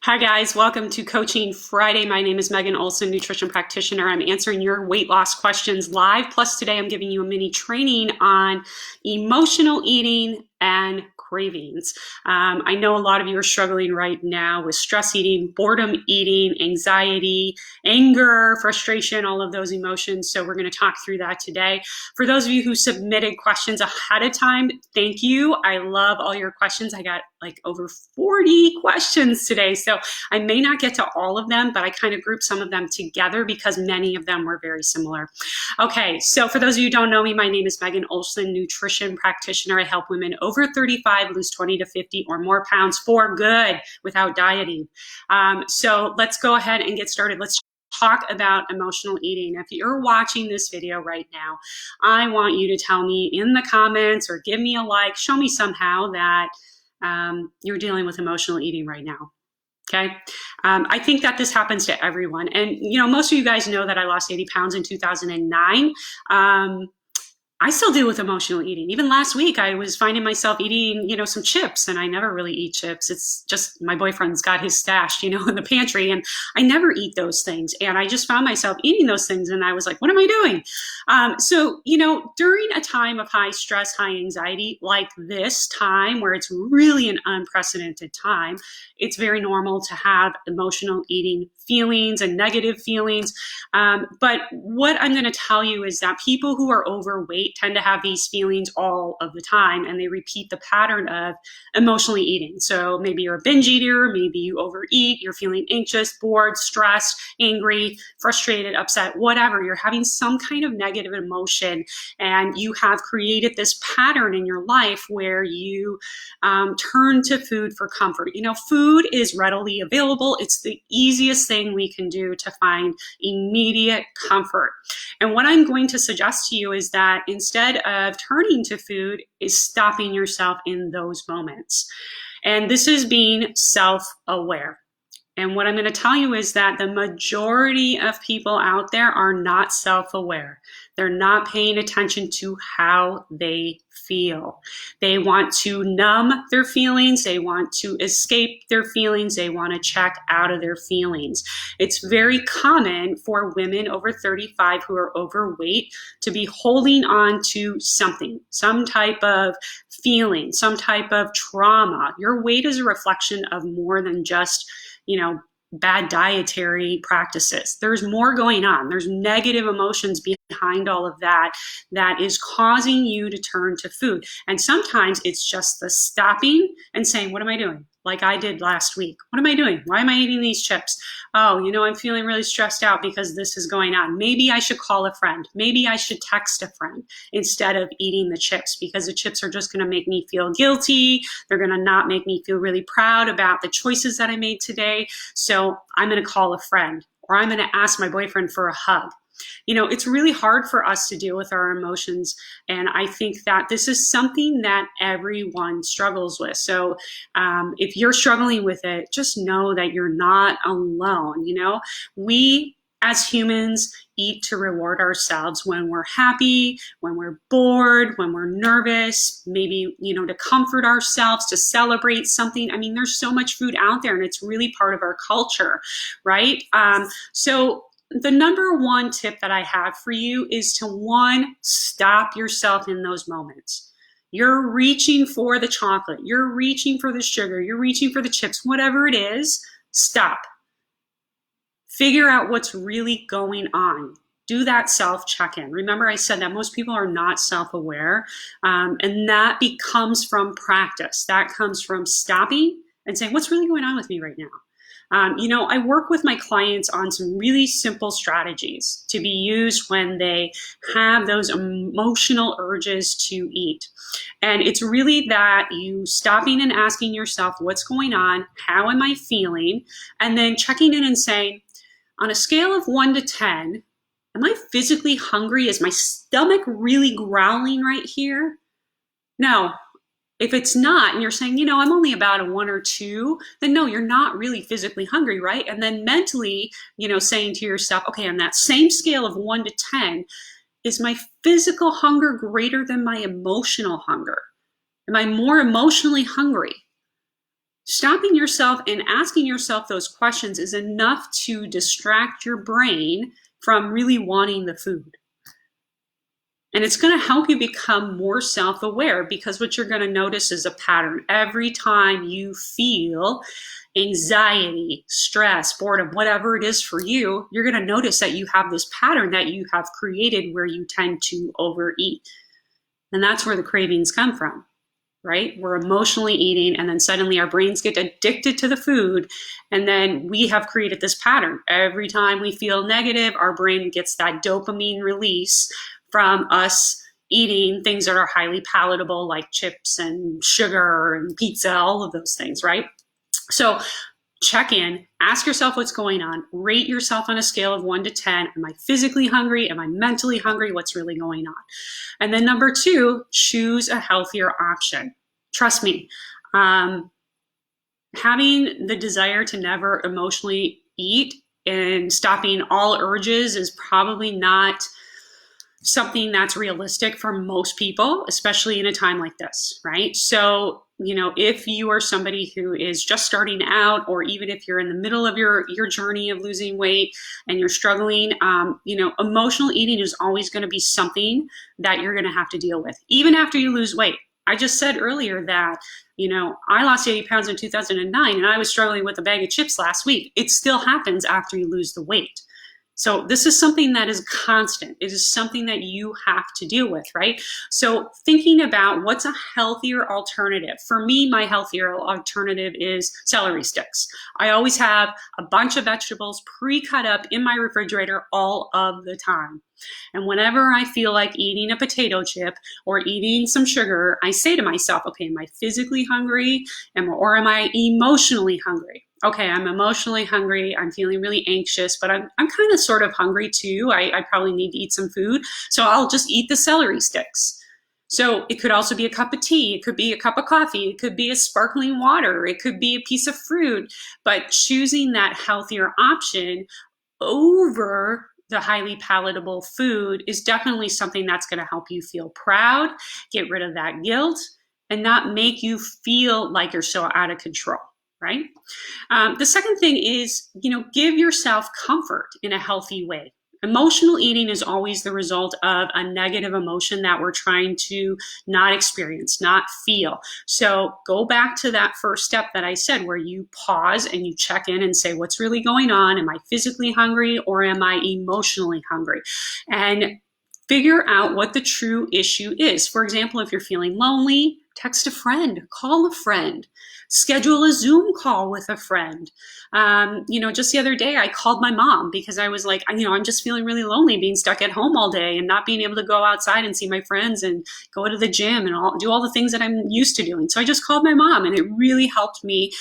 Hi guys, welcome to Coaching Friday. My name is Megan Olson, nutrition practitioner. I'm answering your weight loss questions live. Plus today I'm giving you a mini training on emotional eating and cravings. I know a lot of you are struggling right now with stress eating, boredom eating, anxiety, anger, frustration, all of those emotions. So we're going to talk through that today. For those of you who submitted questions ahead of time, thank you. I love all your questions. I got like over 40 questions today. So I may not get to all of them, but I kind of grouped some of them together because many of them were very similar. Okay, so for those of you who don't know me, my name is Megan Olson, nutrition practitioner. I help women over 35 lose 20 to 50 or more pounds for good without dieting. So let's go ahead and get started. Let's talk about emotional eating. If you're watching this video right now, I want you to tell me in the comments or give me a like, show me somehow that you're dealing with emotional eating right now. Okay. I think that this happens to everyone. And, you know, most of you guys know that I lost 80 pounds in 2009. I still deal with emotional eating. Even last week, I was finding myself eating, some chips, and I never really eat chips. It's just my boyfriend's got his stash, in the pantry, and I never eat those things. And I just found myself eating those things, and I was like, what am I doing? So, during a time of high stress, high anxiety, like this time where it's really an unprecedented time, it's very normal to have emotional eating feelings and negative feelings. But what I'm going to tell you is that people who are overweight tend to have these feelings all of the time, and they repeat the pattern of emotionally eating. So maybe you're a binge eater, maybe you overeat, you're feeling anxious, bored, stressed, angry, frustrated, upset, whatever. You're having some kind of negative emotion, and you have created this pattern in your life where you turn to food for comfort. Food is readily available. It's the easiest thing we can do to find immediate comfort. And what I'm going to suggest to you is that instead of turning to food, is stopping yourself in those moments. And this is being self-aware. And what I'm going to tell you is that the majority of people out there are not self-aware. They're not paying attention to how they feel. They want to numb their feelings. They want to escape their feelings. They want to check out of their feelings. It's very common for women over 35 who are overweight to be holding on to something, some type of feeling, some type of trauma. Your weight is a reflection of more than just bad dietary practices. There's more going on. There's negative emotions behind all of that is causing you to turn to food. And sometimes it's just the stopping and saying, what am I doing? Like I did last week. What am I doing? Why am I eating these chips? Oh, I'm feeling really stressed out because this is going on. Maybe I should call a friend. Maybe I should text a friend instead of eating the chips, because the chips are just going to make me feel guilty. They're going to not make me feel really proud about the choices that I made today. So I'm going to call a friend, or I'm going to ask my boyfriend for a hug. It's really hard for us to deal with our emotions. And I think that this is something that everyone struggles with. So if you're struggling with it, just know that you're not alone. We as humans eat to reward ourselves when we're happy, when we're bored, when we're nervous, maybe, to comfort ourselves, to celebrate something. I mean, there's so much food out there, and it's really part of our culture, right? So the number one tip that I have for you is to, one, stop yourself in those moments. You're reaching for the chocolate, you're reaching for the sugar, you're reaching for the chips, whatever it is, stop. Figure out what's really going on. Do that self-check-in. Remember, I said that most people are not self-aware, and that becomes from practice. That comes from stopping and saying, what's really going on with me right now? I work with my clients on some really simple strategies to be used when they have those emotional urges to eat. And it's really that you stopping and asking yourself, what's going on? How am I feeling? And then checking in and saying, on a scale of 1 to 10, am I physically hungry? Is my stomach really growling right here? No. If it's not, and you're saying, I'm only about a 1 or 2, then no, you're not really physically hungry, right? And then mentally, saying to yourself, okay, on that same scale of 1 to 10, is my physical hunger greater than my emotional hunger? Am I more emotionally hungry? Stopping yourself and asking yourself those questions is enough to distract your brain from really wanting the food. And it's going to help you become more self-aware, because what you're going to notice is a pattern. Every time you feel anxiety, stress, boredom, whatever it is for you, you're going to notice that you have this pattern that you have created where you tend to overeat. And that's where the cravings come from, right? We're emotionally eating, and then suddenly our brains get addicted to the food, and then we have created this pattern. Every time we feel negative, our brain gets that dopamine release from us eating things that are highly palatable, like chips and sugar and pizza, all of those things, right? So check in, ask yourself what's going on, rate yourself on a scale of 1 to 10. Am I physically hungry? Am I mentally hungry? What's really going on? And then number 2, choose a healthier option. Trust me, having the desire to never emotionally eat and stopping all urges is probably not something that's realistic for most people, especially in a time like this, right? So, if you are somebody who is just starting out, or even if you're in the middle of your journey of losing weight and you're struggling, emotional eating is always going to be something that you're going to have to deal with, even after you lose weight. I just said earlier that, I lost 80 pounds in 2009 and I was struggling with a bag of chips last week. It still happens after you lose the weight. So this is something that is constant. It is something that you have to deal with, right? So thinking about what's a healthier alternative. For me, my healthier alternative is celery sticks. I always have a bunch of vegetables pre-cut up in my refrigerator all of the time. And whenever I feel like eating a potato chip or eating some sugar, I say to myself, okay, am I physically hungry or am I emotionally hungry? Okay, I'm emotionally hungry. I'm feeling really anxious, but I'm kind of sort of hungry too. I probably need to eat some food. So I'll just eat the celery sticks. So it could also be a cup of tea. It could be a cup of coffee. It could be a sparkling water. It could be a piece of fruit. But choosing that healthier option over the highly palatable food is definitely something that's going to help you feel proud, get rid of that guilt, and not make you feel like you're so out of control, right? The second thing is, give yourself comfort in a healthy way. Emotional eating is always the result of a negative emotion that we're trying to not experience, not feel. So go back to that first step that I said, where you pause and you check in and say, what's really going on? Am I physically hungry or am I emotionally hungry? And figure out what the true issue is. For example, if you're feeling lonely, text a friend, call a friend, schedule a Zoom call with a friend. Just the other day, I called my mom because I was like, I'm just feeling really lonely being stuck at home all day and not being able to go outside and see my friends and go to the gym and do all the things that I'm used to doing. So I just called my mom, and it really helped me,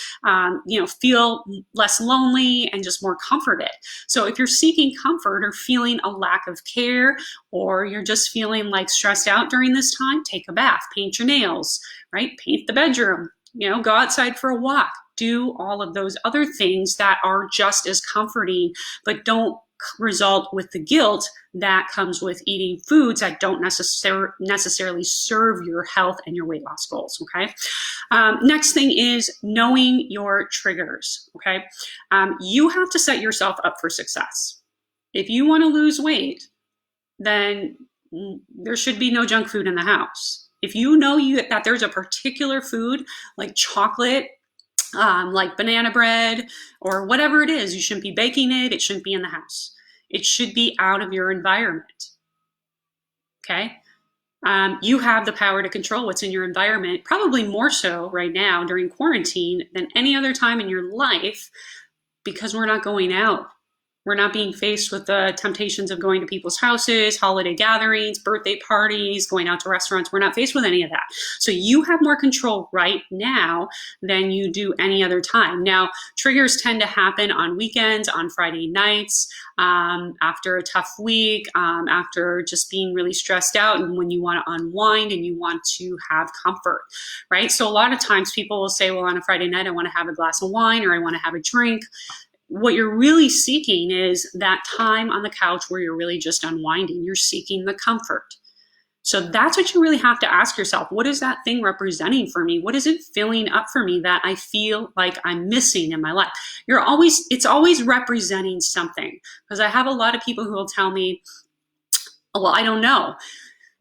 feel less lonely and just more comforted. So if you're seeking comfort or feeling a lack of care, or you're just feeling like stressed out during this time, take a bath, paint your nails, right? Paint the bedroom, go outside for a walk, do all of those other things that are just as comforting, but don't result with the guilt that comes with eating foods that don't necessarily serve your health and your weight loss goals, okay? Next thing is knowing your triggers, okay? You have to set yourself up for success. If you want to lose weight, then there should be no junk food in the house. If you know that there's a particular food like chocolate, like banana bread, or whatever it is, you shouldn't be baking it. It shouldn't be in the house. It should be out of your environment. Okay? You have the power to control what's in your environment, probably more so right now during quarantine than any other time in your life, because we're not going out. We're not being faced with the temptations of going to people's houses, holiday gatherings, birthday parties, going out to restaurants. We're not faced with any of that. So you have more control right now than you do any other time. Now, triggers tend to happen on weekends, on Friday nights, after a tough week, after just being really stressed out, and when you want to unwind and you want to have comfort, right? So a lot of times people will say, well, on a Friday night, I want to have a glass of wine or I want to have a drink. What you're really seeking is that time on the couch where you're really just unwinding. You're seeking the comfort. So that's what you really have to ask yourself. What is that thing representing for me? What is it filling up for me that I feel like I'm missing in my life? It's always representing something, because I have a lot of people who will tell me, oh, well, I don't know.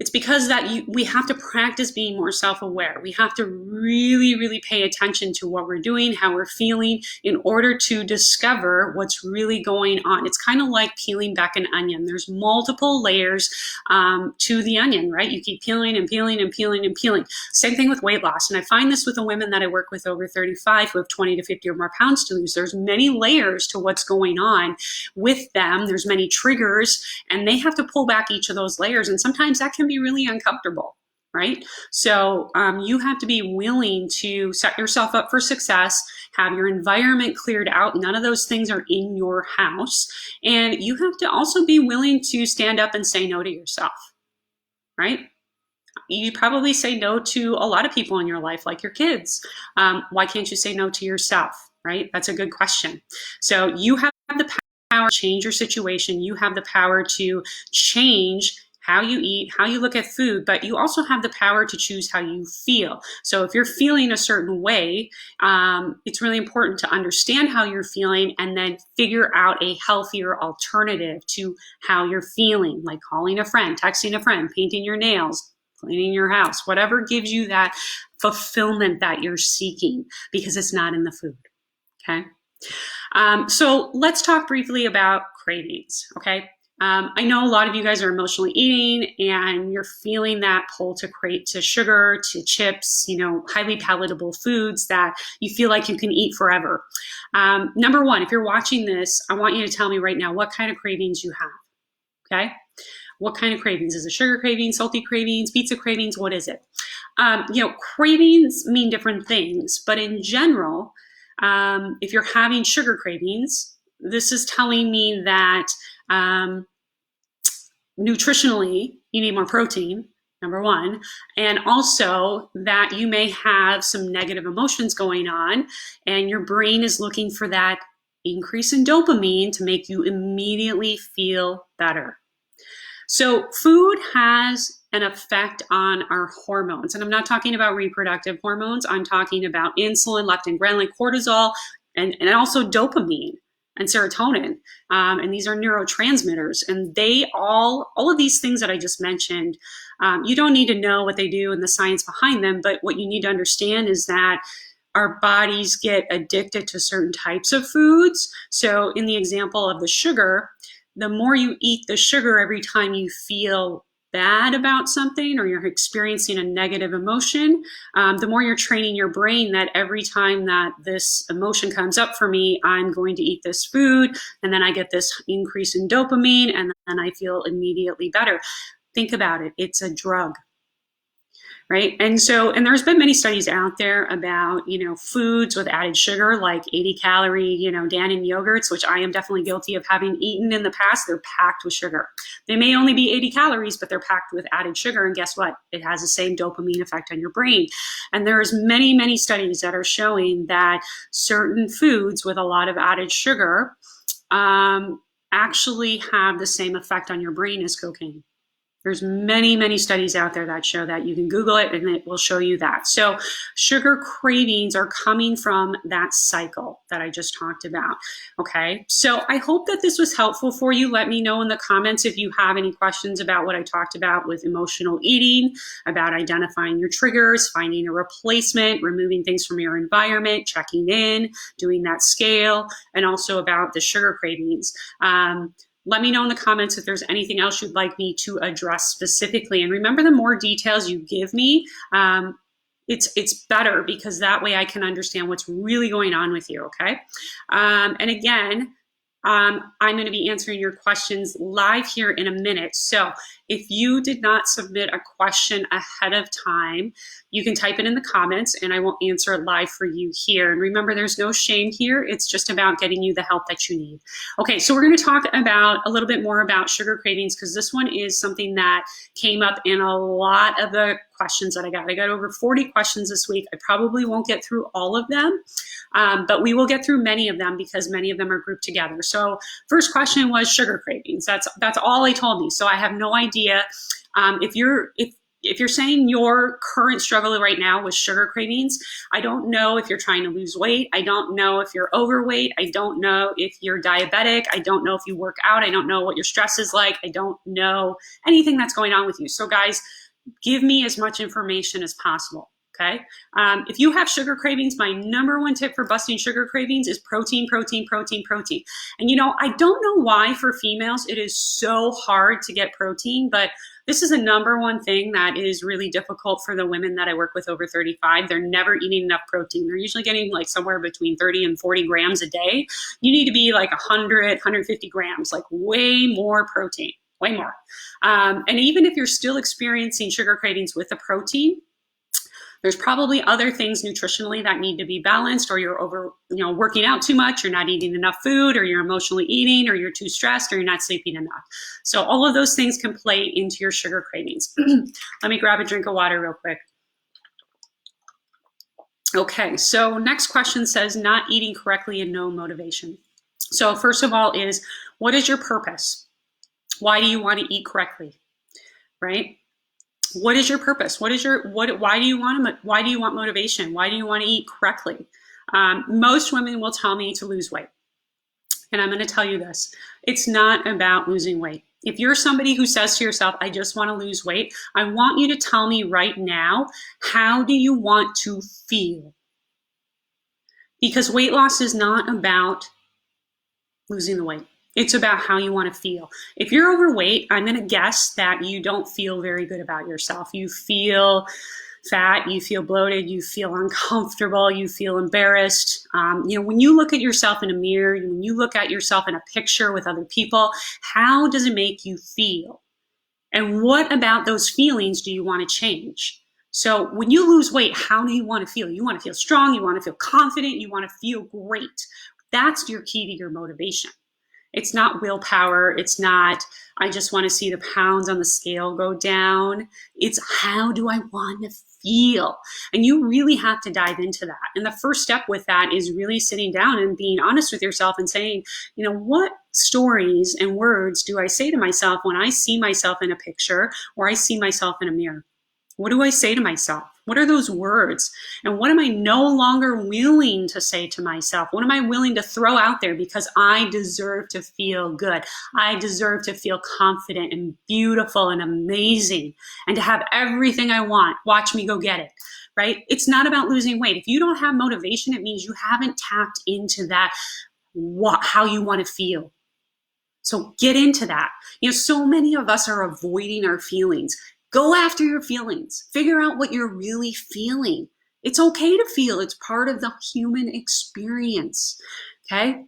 It's because we have to practice being more self-aware. We have to really, really pay attention to what we're doing, how we're feeling, in order to discover what's really going on. It's kind of like peeling back an onion. There's multiple layers to the onion, right? You keep peeling and peeling and peeling and peeling. Same thing with weight loss. And I find this with the women that I work with over 35 who have 20 to 50 or more pounds to lose. There's many layers to what's going on with them. There's many triggers, and they have to pull back each of those layers. And sometimes that can be really uncomfortable, right? So you have to be willing to set yourself up for success, have your environment cleared out. None of those things are in your house. And you have to also be willing to stand up and say no to yourself, right? You probably say no to a lot of people in your life, like your kids. Why can't you say no to yourself, right? That's a good question. So you have the power to change your situation. You have the power to change how you eat, how you look at food, but you also have the power to choose how you feel. So if you're feeling a certain way, it's really important to understand how you're feeling and then figure out a healthier alternative to how you're feeling, like calling a friend, texting a friend, painting your nails, cleaning your house, whatever gives you that fulfillment that you're seeking, because it's not in the food, okay? So let's talk briefly about cravings, okay? I know a lot of you guys are emotionally eating and you're feeling that pull to sugar, to chips, highly palatable foods that you feel like you can eat forever. Number one, if you're watching this, I want you to tell me right now what kind of cravings you have, okay? What kind of cravings? Is it sugar cravings, salty cravings, pizza cravings? What is it? Cravings mean different things, but in general, if you're having sugar cravings, this is telling me that nutritionally, you need more protein, number one, and also that you may have some negative emotions going on, and your brain is looking for that increase in dopamine to make you immediately feel better. So food has an effect on our hormones, and I'm not talking about reproductive hormones. I'm talking about insulin, leptin, ghrelin, cortisol, and also dopamine and serotonin. And these are neurotransmitters, and all of these things that I just mentioned, you don't need to know what they do and the science behind them, but what you need to understand is that our bodies get addicted to certain types of foods. So in the example of the sugar, the more you eat the sugar every time you feel bad about something or you're experiencing a negative emotion, the more you're training your brain that every time that this emotion comes up for me, I'm going to eat this food, and then I get this increase in dopamine, and then I feel immediately better. Think about it. It's a drug. Right. And there's been many studies out there about, foods with added sugar, like 80 calorie, Dannon yogurts, which I am definitely guilty of having eaten in the past. They're packed with sugar. They may only be 80 calories, but they're packed with added sugar. And guess what? It has the same dopamine effect on your brain. And there's many, many studies that are showing that certain foods with a lot of added sugar actually have the same effect on your brain as cocaine. There's many, many studies out there that show that. You can Google it and it will show you that. So sugar cravings are coming from that cycle that I just talked about. Okay. So I hope that this was helpful for you. Let me know in the comments if you have any questions about what I talked about with emotional eating, about identifying your triggers, finding a replacement, removing things from your environment, checking in, doing that scale, and also about the sugar cravings. Let me know in the comments if there's anything else you'd like me to address specifically. And remember, the more details you give me, it's better, because that way I can understand what's really going on with you, okay? And again, I'm going to be answering your questions live here in a minute. So if you did not submit a question ahead of time, you can type it in the comments and I will answer it live for you here. And remember, there's no shame here. It's just about getting you the help that you need. Okay, so we're going to talk about a little bit more about sugar cravings, because this one is something that came up in a lot of the questions that I got. I got over 40 questions this week. I probably won't get through all of them, but we will get through many of them because many of them are grouped together. So first question was sugar cravings. That's all they told me. So I have no idea If you're saying your current struggle right now with sugar cravings, I don't know if you're trying to lose weight. I don't know if you're overweight. I don't know if you're diabetic. I don't know if you work out. I don't know what your stress is like. I don't know anything that's going on with you. So guys, give me as much information as possible. Okay. If you have sugar cravings, my number one tip for busting sugar cravings is protein, protein, protein, protein. And I don't know why for females it is so hard to get protein, but this is a number one thing that is really difficult for the women that I work with over 35. They're never eating enough protein. They're usually getting like somewhere between 30 and 40 grams a day. You need to be like 100, 150 grams, like way more protein, way more. And even if you're still experiencing sugar cravings with the protein, there's probably other things nutritionally that need to be balanced, or you're working out too much, you're not eating enough food, or you're emotionally eating, or you're too stressed, or you're not sleeping enough. So all of those things can play into your sugar cravings. Let me grab a drink of water real quick. Okay, so next question says not eating correctly and no motivation. So first of all is, what is your purpose? Why do you want to eat correctly, right? What is your purpose? Why do you want motivation? Why do you want to eat correctly? Most women will tell me to lose weight. And I'm going to tell you this. It's not about losing weight. If you're somebody who says to yourself, I just want to lose weight, I want you to tell me right now, how do you want to feel? Because weight loss is not about losing the weight. It's about how you want to feel. If you're overweight, I'm going to guess that you don't feel very good about yourself. You feel fat, you feel bloated, you feel uncomfortable, you feel embarrassed. When you look at yourself in a mirror, when you look at yourself in a picture with other people, how does it make you feel? And what about those feelings do you want to change? So when you lose weight, how do you want to feel? You want to feel strong, you want to feel confident, you want to feel great. That's your key to your motivation. It's not willpower. It's not, I just want to see the pounds on the scale go down. It's how do I want to feel? And you really have to dive into that. And the first step with that is really sitting down and being honest with yourself and saying, what stories and words do I say to myself when I see myself in a picture or I see myself in a mirror? What do I say to myself? What are those words? And what am I no longer willing to say to myself? What am I willing to throw out there because I deserve to feel good? I deserve to feel confident and beautiful and amazing and to have everything I want. Watch me go get it, right? It's not about losing weight. If you don't have motivation, it means you haven't tapped into that, how you want to feel. So get into that. So many of us are avoiding our feelings. Go after your feelings. Figure out what you're really feeling. It's okay to feel. It's part of the human experience, okay?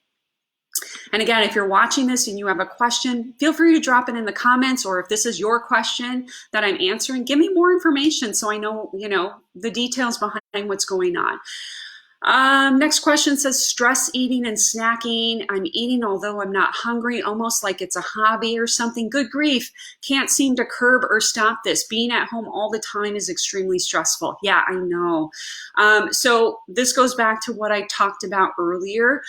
And again, if you're watching this and you have a question, feel free to drop it in the comments, or if this is your question that I'm answering, give me more information so I know, the details behind what's going on. Next question says, stress eating and snacking. I'm eating although I'm not hungry, almost like it's a hobby or something. Good grief. Can't seem to curb or stop this. Being at home all the time is extremely stressful. Yeah, I know. So this goes back to what I talked about earlier.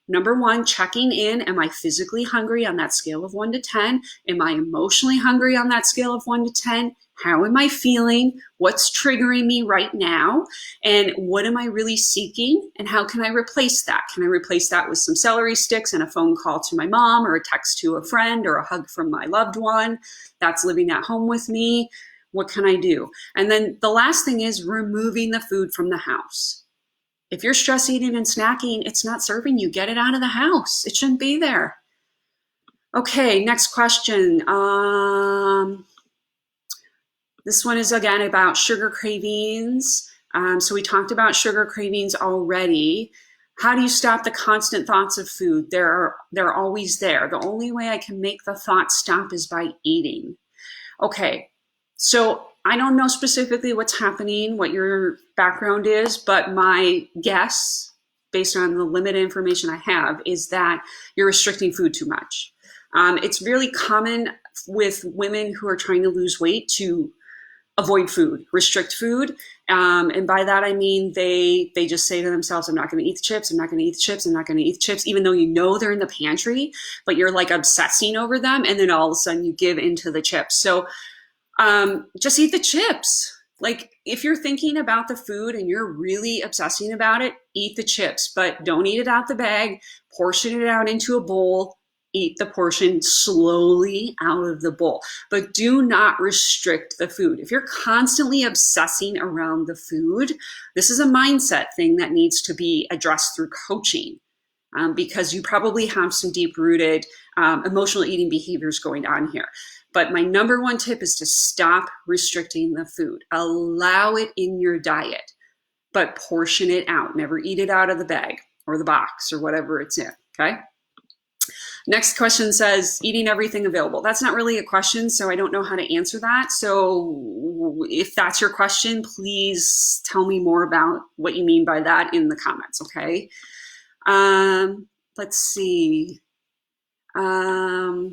Number one, checking in. Am I physically hungry on that scale of 1 to 10? Am I emotionally hungry on that scale of 1 to 10? How am I feeling? What's triggering me right now? And what am I really seeking? And how can I replace that? Can I replace that with some celery sticks and a phone call to my mom, or a text to a friend, or a hug from my loved one that's living at home with me? What can I do? And then the last thing is removing the food from the house. If you're stress eating and snacking, it's not serving you. Get it out of the house. It shouldn't be there. Okay, next question. This one is again about sugar cravings. So we talked about sugar cravings already. How do you stop the constant thoughts of food? They're always there. The only way I can make the thoughts stop is by eating. Okay, so I don't know specifically what's happening, what your background is, but my guess, based on the limited information I have, is that you're restricting food too much. It's really common with women who are trying to lose weight to avoid food, restrict food. And by that, I mean, they just say to themselves, I'm not going to eat the chips. I'm not going to eat the chips. I'm not going to eat the chips, even though they're in the pantry, but you're like obsessing over them. And then all of a sudden you give into the chips. So Just eat the chips. Like if you're thinking about the food and you're really obsessing about it, eat the chips, but don't eat it out the bag. Portion it out into a bowl. Eat the portion slowly out of the bowl, but do not restrict the food. If you're constantly obsessing around the food, this is a mindset thing that needs to be addressed through coaching. Because you probably have some deep-rooted emotional eating behaviors going on here. But my number one tip is to stop restricting the food. Allow it in your diet, but portion it out. Never eat it out of the bag or the box or whatever it's in, okay? Next question says, eating everything available. That's not really a question, so I don't know how to answer that. So if that's your question, please tell me more about what you mean by that in the comments, okay? Let's see. I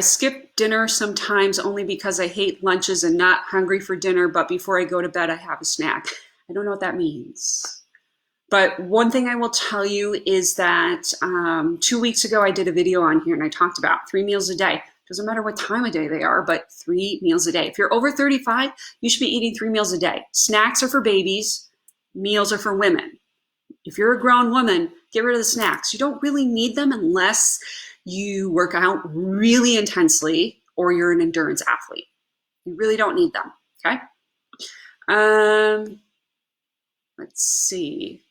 skip dinner sometimes only because I hate lunches and not hungry for dinner, but before I go to bed, I have a snack. I don't know what that means. But one thing I will tell you is that 2 weeks ago, I did a video on here and I talked about 3 meals a day. Doesn't matter what time of day they are, but 3 meals a day. If you're over 35, you should be eating 3 meals a day. Snacks are for babies, meals are for women. If you're a grown woman, get rid of the snacks. You don't really need them unless you work out really intensely or you're an endurance athlete. You really don't need them, okay? Let's see.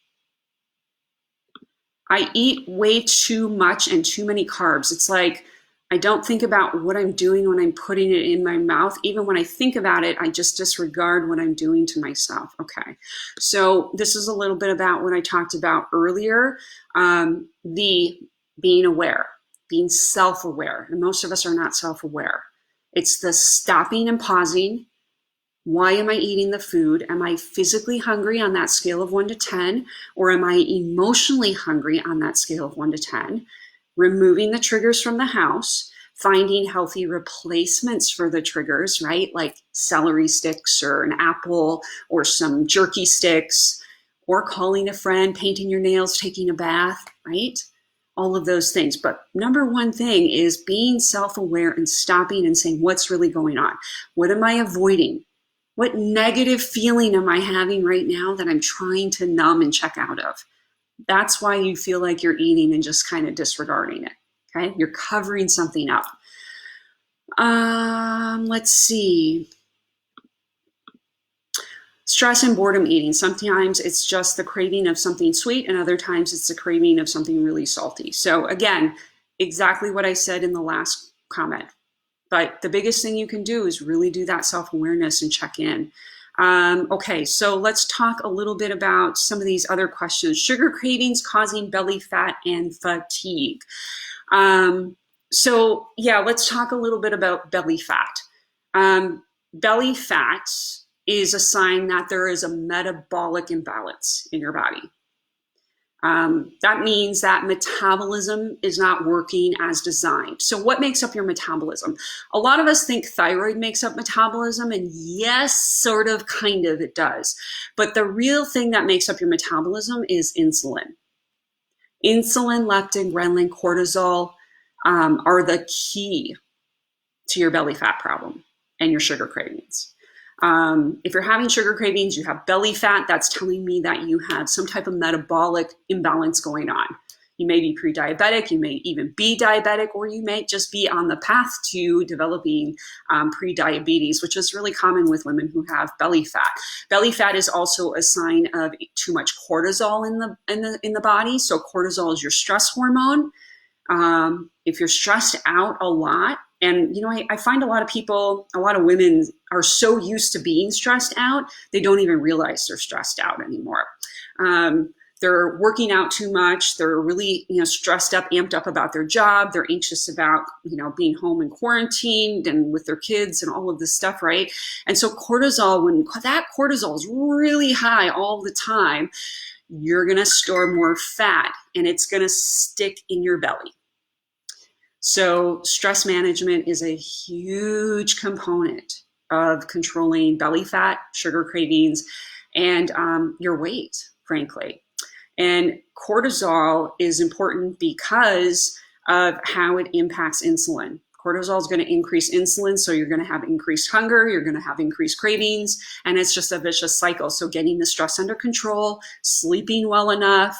I eat way too much and too many carbs. It's like I don't think about what I'm doing when I'm putting it in my mouth. Even when I think about it, I just disregard what I'm doing to myself. Okay, so this is a little bit about what I talked about earlier, the being aware, being self-aware. And most of us are not self-aware. It's the stopping and pausing. Why am I eating the food? Am I physically hungry on that scale of 1 to 10? Or am I emotionally hungry on that scale of 1 to 10? Removing the triggers from the house, finding healthy replacements for the triggers, right? Like celery sticks or an apple or some jerky sticks, or calling a friend, painting your nails, taking a bath, right? All of those things. But number one thing is being self-aware and stopping and saying, what's really going on? What am I avoiding? What negative feeling am I having right now that I'm trying to numb and check out of? That's why you feel like you're eating and just kind of disregarding it, okay? You're covering something up. Let's see. Stress and boredom eating. Sometimes it's just the craving of something sweet and other times it's the craving of something really salty. So again, exactly what I said in the last comment. But the biggest thing you can do is really do that self-awareness and check in. Okay, so let's talk a little bit about some of these other questions. Sugar cravings causing belly fat and fatigue. So yeah, let's talk a little bit about belly fat. Belly fat is a sign that there is a metabolic imbalance in your body. That means that metabolism is not working as designed. So what makes up your metabolism? A lot of us think thyroid makes up metabolism, and yes, sort of, kind of, it does. But the real thing that makes up your metabolism is insulin. Insulin, leptin, ghrelin, cortisol are the key to your belly fat problem and your sugar cravings. If you're having sugar cravings, you have belly fat, that's telling me that you have some type of metabolic imbalance going on. You may be pre-diabetic, you may even be diabetic, or you may just be on the path to developing pre-diabetes, which is really common with women who have belly fat. Belly fat is also a sign of too much cortisol in the body. So cortisol is your stress hormone. If you're stressed out a lot, and, you know, I find a lot of people, a lot of women are so used to being stressed out, they don't even realize they're stressed out anymore. They're working out too much. They're really, you know, stressed up, amped up about their job. They're anxious about, you know, being home and quarantined and with their kids and all of this stuff, right? And so cortisol, when that cortisol is really high all the time, you're going to store more fat and it's going to stick in your belly. So stress management is a huge component of controlling belly fat, sugar cravings, and your weight, frankly. And cortisol is important because of how it impacts insulin. Cortisol is going to increase insulin, so you're going to have increased hunger, you're going to have increased cravings, and it's just a vicious cycle. So getting the stress under control, sleeping well enough,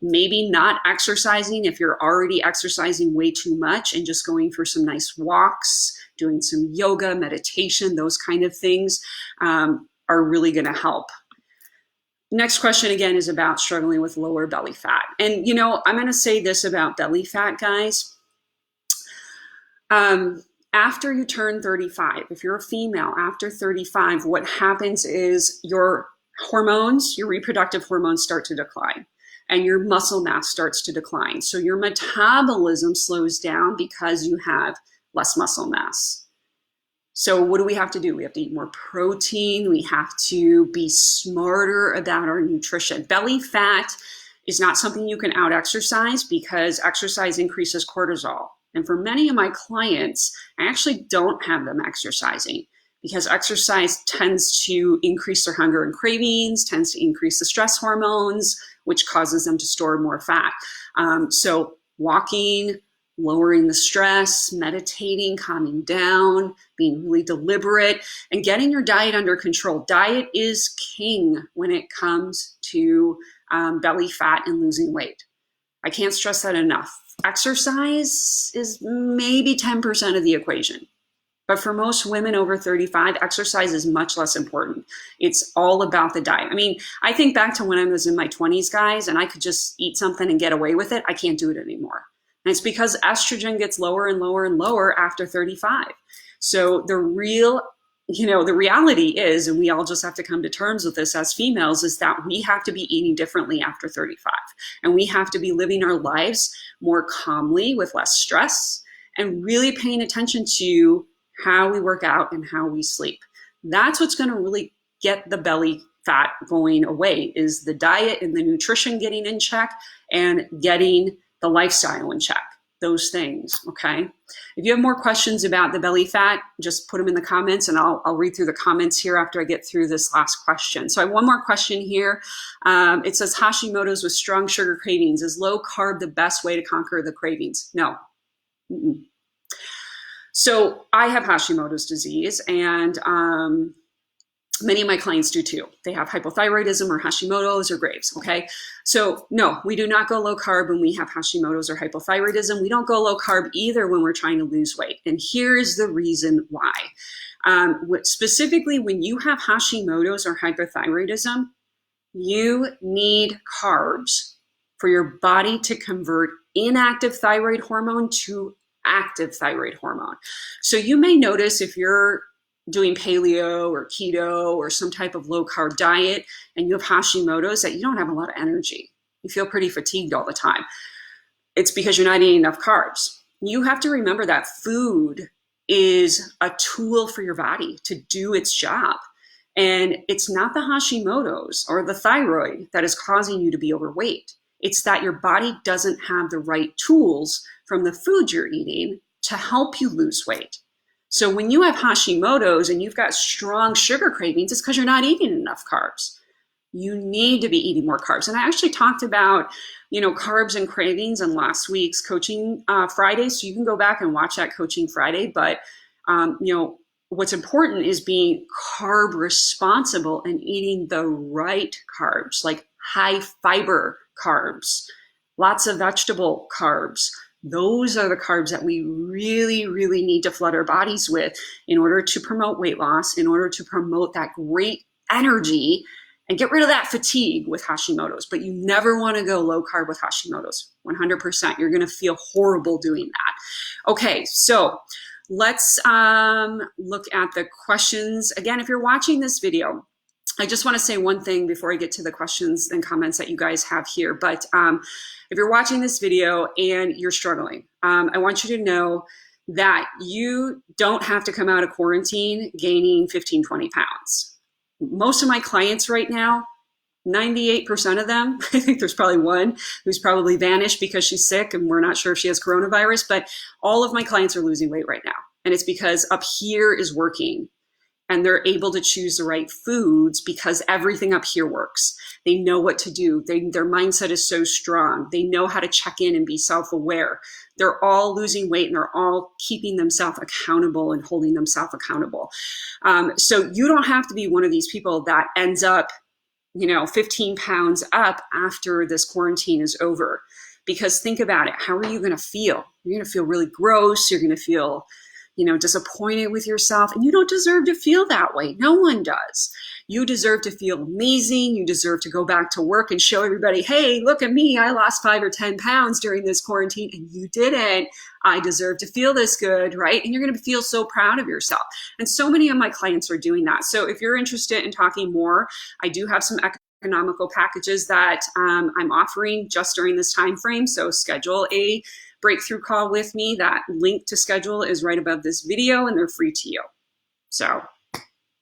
maybe not exercising if you're already exercising way too much, and just going for some nice walks, doing some yoga, meditation, those kind of things are really going to help. Next question again is about struggling with lower belly fat. And I'm going to say this about belly fat, guys. After you turn 35, if you're a female after 35, what happens is your hormones, your reproductive hormones start to decline and your muscle mass starts to decline. So your metabolism slows down because you have less muscle mass. So what do we have to do? We have to eat more protein. We have to be smarter about our nutrition. Belly fat is not something you can out exercise because exercise increases cortisol. And for many of my clients, I actually don't have them exercising because exercise tends to increase their hunger and cravings, tends to increase the stress hormones, which causes them to store more fat. So walking, lowering the stress, meditating, calming down, being really deliberate, and getting your diet under control. Diet is king when it comes to belly fat and losing weight. I can't stress that enough. Exercise is maybe 10% of the equation. But for most women over 35, exercise is much less important. It's all about the diet. I mean, I think back to when I was in my 20s, guys, and I could just eat something and get away with it. I can't do it anymore. And it's because estrogen gets lower and lower and lower after 35. So the reality is, and we all just have to come to terms with this as females, is that we have to be eating differently after 35. And we have to be living our lives more calmly with less stress and really paying attention to how we work out and how we sleep. That's what's going to really get the belly fat going away, is the diet and the nutrition getting in check and getting the lifestyle in check. Those things, okay? If you have more questions about the belly fat, just put them in the comments and I'll read through the comments here after I get through this last question. So I have one more question here. It says, Hashimoto's with strong sugar cravings. Is low carb the best way to conquer the cravings? No. Mm-mm. So I have Hashimoto's disease, and many of my clients do too. They have hypothyroidism or Hashimoto's or Graves, okay? So no, we do not go low carb when we have Hashimoto's or hypothyroidism. We don't go low carb either when we're trying to lose weight. And here's the reason why. Specifically, when you have Hashimoto's or hypothyroidism, you need carbs for your body to convert inactive thyroid hormone to active thyroid hormone. So you may notice if you're doing paleo or keto or some type of low carb diet and you have Hashimoto's, that you don't have a lot of energy. You feel pretty fatigued all the time. It's because you're not eating enough carbs. You have to remember that food is a tool for your body to do its job. And it's not the Hashimoto's or the thyroid that is causing you to be overweight. It's that your body doesn't have the right tools from the food you're eating to help you lose weight. So when you have Hashimoto's and you've got strong sugar cravings, it's because you're not eating enough carbs. You need to be eating more carbs. And I actually talked about, carbs and cravings in last week's Coaching Friday. So you can go back and watch that Coaching Friday. But, what's important is being carb responsible and eating the right carbs, like high fiber carbs, lots of vegetable carbs. Those are the carbs that we really, really need to flood our bodies with in order to promote weight loss, in order to promote that great energy and get rid of that fatigue with Hashimoto's. But you never want to go low carb with Hashimoto's, 100%. You're going to feel horrible doing that. Okay, so let's look at the questions. Again, if you're watching this video, I just want to say one thing before I get to the questions and comments that you guys have here. But if you're watching this video and you're struggling, I want you to know that you don't have to come out of quarantine gaining 15, 20 pounds. Most of my clients right now, 98% of them, I think there's probably one who's probably vanished because she's sick and we're not sure if she has coronavirus, but all of my clients are losing weight right now. And it's because up here is working. And they're able to choose the right foods because everything up here works. They know what to do. Their mindset is so strong. They know how to check in and be self-aware. They're all losing weight and they're all keeping themselves accountable and holding themselves accountable. So you don't have to be one of these people that ends up 15 pounds up after this quarantine is over. Because think about it, how are you going to feel? You're going to feel really gross. You're going to feel, disappointed with yourself. And you don't deserve to feel that way. No one does. You deserve to feel amazing. You deserve to go back to work and show everybody, hey, look at me. I lost 5 or 10 pounds during this quarantine and you didn't. I deserve to feel this good, right? And you're going to feel so proud of yourself. And so many of my clients are doing that. So if you're interested in talking more, I do have some economical packages that I'm offering just during this time frame. So schedule a breakthrough call with me. That link to schedule is right above this video and they're free to you. So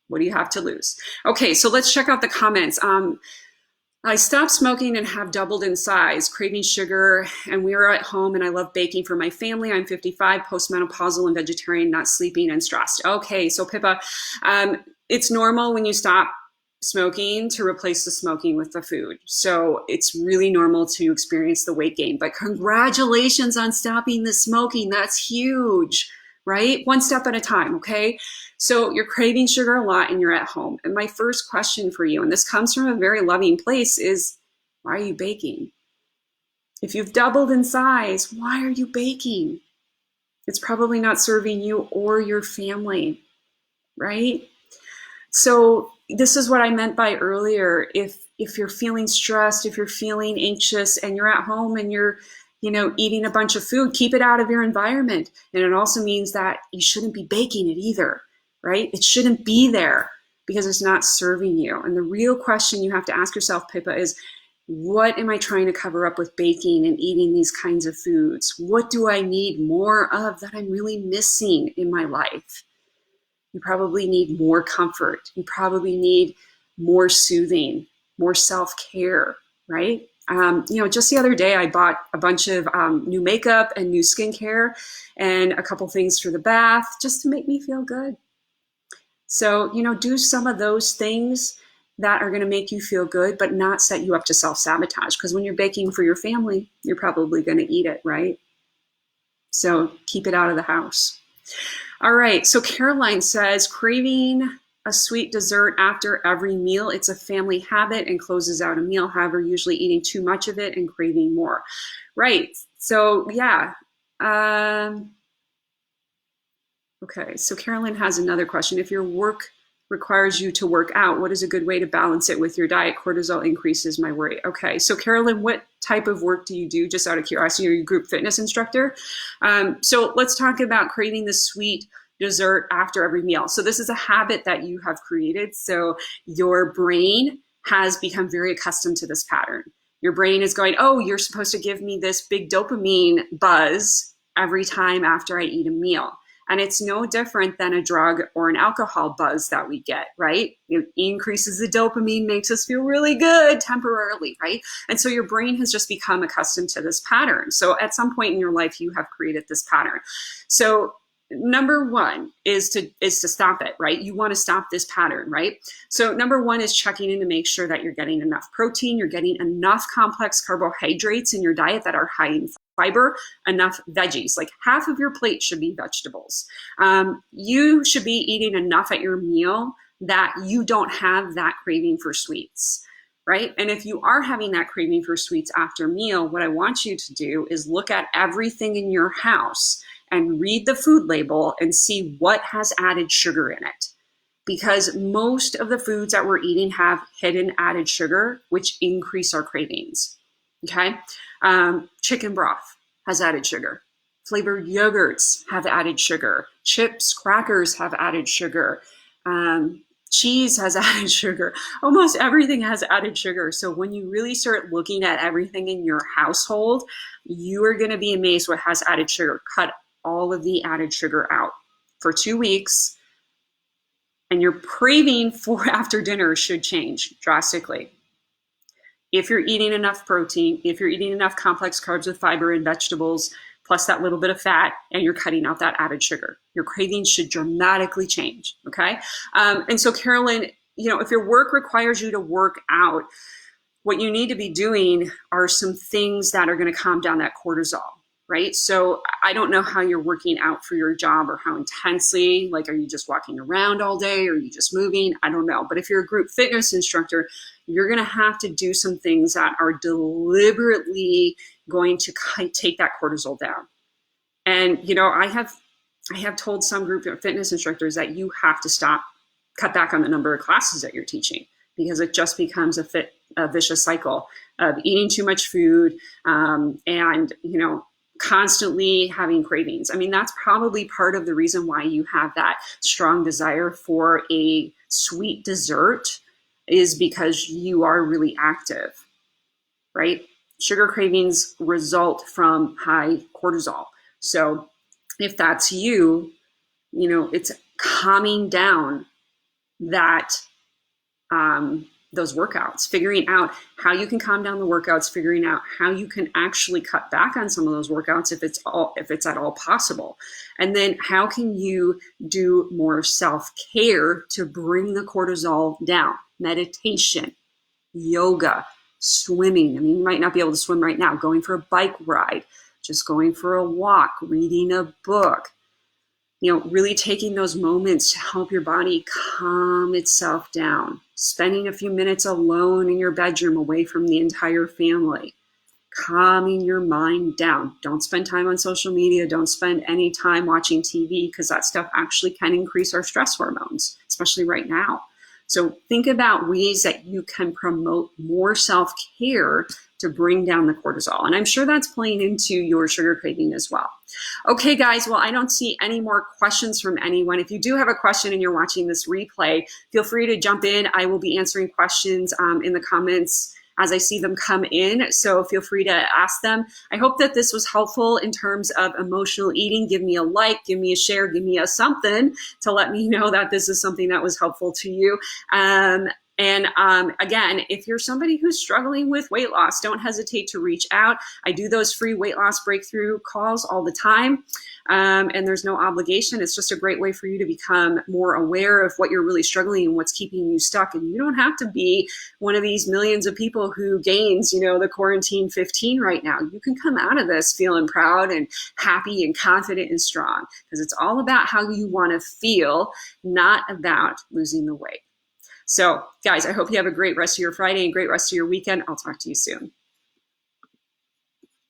what do you have to lose? Okay, so let's check out the comments. I stopped smoking and have doubled in size, craving sugar, and we are at home and I love baking for my family. I'm 55, postmenopausal and vegetarian, not sleeping and stressed. Okay, so Pippa, it's normal when you stop smoking to replace the smoking with the food. So it's really normal to experience the weight gain, but congratulations on stopping the smoking. That's huge, right? One step at a time, okay? So you're craving sugar a lot and you're at home. And my first question for you, and this comes from a very loving place, is why are you baking? If you've doubled in size, why are you baking? It's probably not serving you or your family, right? So this is what I meant by earlier. If you're feeling stressed, if you're feeling anxious and you're at home and you're, eating a bunch of food, keep it out of your environment. And it also means that you shouldn't be baking it either, right? It shouldn't be there because it's not serving you. And the real question you have to ask yourself, Pippa, is what am I trying to cover up with baking and eating these kinds of foods? What do I need more of that I'm really missing in my life? You probably need more comfort. You probably need more soothing, more self-care, right? Just the other day, I bought a bunch of new makeup and new skincare and a couple things for the bath just to make me feel good. So, do some of those things that are going to make you feel good, but not set you up to self-sabotage. Because when you're baking for your family, you're probably going to eat it, right? So keep it out of the house. All right, so Caroline says, craving a sweet dessert after every meal. It's a family habit and closes out a meal. However, usually eating too much of it and craving more. Right, so yeah. Okay, so Caroline has another question. If your work requires you to work out, what is a good way to balance it with your diet? Cortisol increases my worry. Okay, so Caroline, what type of work do you do? Just out of curiosity, are you a group fitness instructor? So let's talk about craving the sweet dessert after every meal. So this is a habit that you have created. So your brain has become very accustomed to this pattern. Your brain is going, oh, you're supposed to give me this big dopamine buzz every time after I eat a meal. And it's no different than a drug or an alcohol buzz that we get, right? It increases the dopamine, makes us feel really good temporarily, right? And so your brain has just become accustomed to this pattern. So at some point in your life, you have created this pattern. So number one is to stop it, right? You want to stop this pattern, right? So number one is checking in to make sure that you're getting enough protein, you're getting enough complex carbohydrates in your diet that are high in fiber, enough veggies. Like half of your plate should be vegetables. You should be eating enough at your meal that you don't have that craving for sweets, right? And if you are having that craving for sweets after meal, what I want you to do is look at everything in your house and read the food label and see what has added sugar in it. Because most of the foods that we're eating have hidden added sugar, which increase our cravings, okay? Chicken broth has added sugar. Flavored yogurts have added sugar. Chips, crackers have added sugar. Cheese has added sugar. Almost everything has added sugar. So when you really start looking at everything in your household, you are going to be amazed what has added sugar. Cut all of the added sugar out for 2 weeks, and your craving for after dinner should change drastically. If you're eating enough protein, if you're eating enough complex carbs with fiber and vegetables, plus that little bit of fat, and you're cutting out that added sugar, your cravings should dramatically change, okay? And so Carolyn, if your work requires you to work out, what you need to be doing are some things that are going to calm down that cortisol, right? So I don't know how you're working out for your job or how intensely, like, are you just walking around all day? Or are you just moving? I don't know. But if you're a group fitness instructor, you're going to have to do some things that are deliberately going to take that cortisol down. And, I have told some group fitness instructors that you have to cut back on the number of classes that you're teaching, because it just becomes a vicious cycle of eating too much food, and, constantly having cravings. I mean, that's probably part of the reason why you have that strong desire for a sweet dessert, is because you are really active, right? Sugar cravings result from high cortisol. So if that's you, it's calming down that those workouts, figuring out how you can calm down the workouts, figuring out how you can actually cut back on some of those workouts if it's at all possible. And then how can you do more self-care to bring the cortisol down? Meditation, yoga, swimming. I mean, you might not be able to swim right now. Going for a bike ride, just going for a walk, reading a book. Really taking those moments to help your body calm itself down. Spending a few minutes alone in your bedroom away from the entire family. Calming your mind down. Don't spend time on social media. Don't spend any time watching TV, because that stuff actually can increase our stress hormones, especially right now. So think about ways that you can promote more self-care to bring down the cortisol. And I'm sure that's playing into your sugar craving as well. Okay, guys, well, I don't see any more questions from anyone. If you do have a question and you're watching this replay, feel free to jump in. I will be answering questions in the comments as I see them come in. So feel free to ask them. I hope that this was helpful in terms of emotional eating. Give me a like, give me a share, give me a something to let me know that this is something that was helpful to you. Again, if you're somebody who's struggling with weight loss, don't hesitate to reach out. I do those free weight loss breakthrough calls all the time. And there's no obligation. It's just a great way for you to become more aware of what you're really struggling and what's keeping you stuck. And you don't have to be one of these millions of people who gains, the quarantine 15 right now. You can come out of this feeling proud and happy and confident and strong, because it's all about how you want to feel, not about losing the weight. So guys, I hope you have a great rest of your Friday and great rest of your weekend. I'll talk to you soon.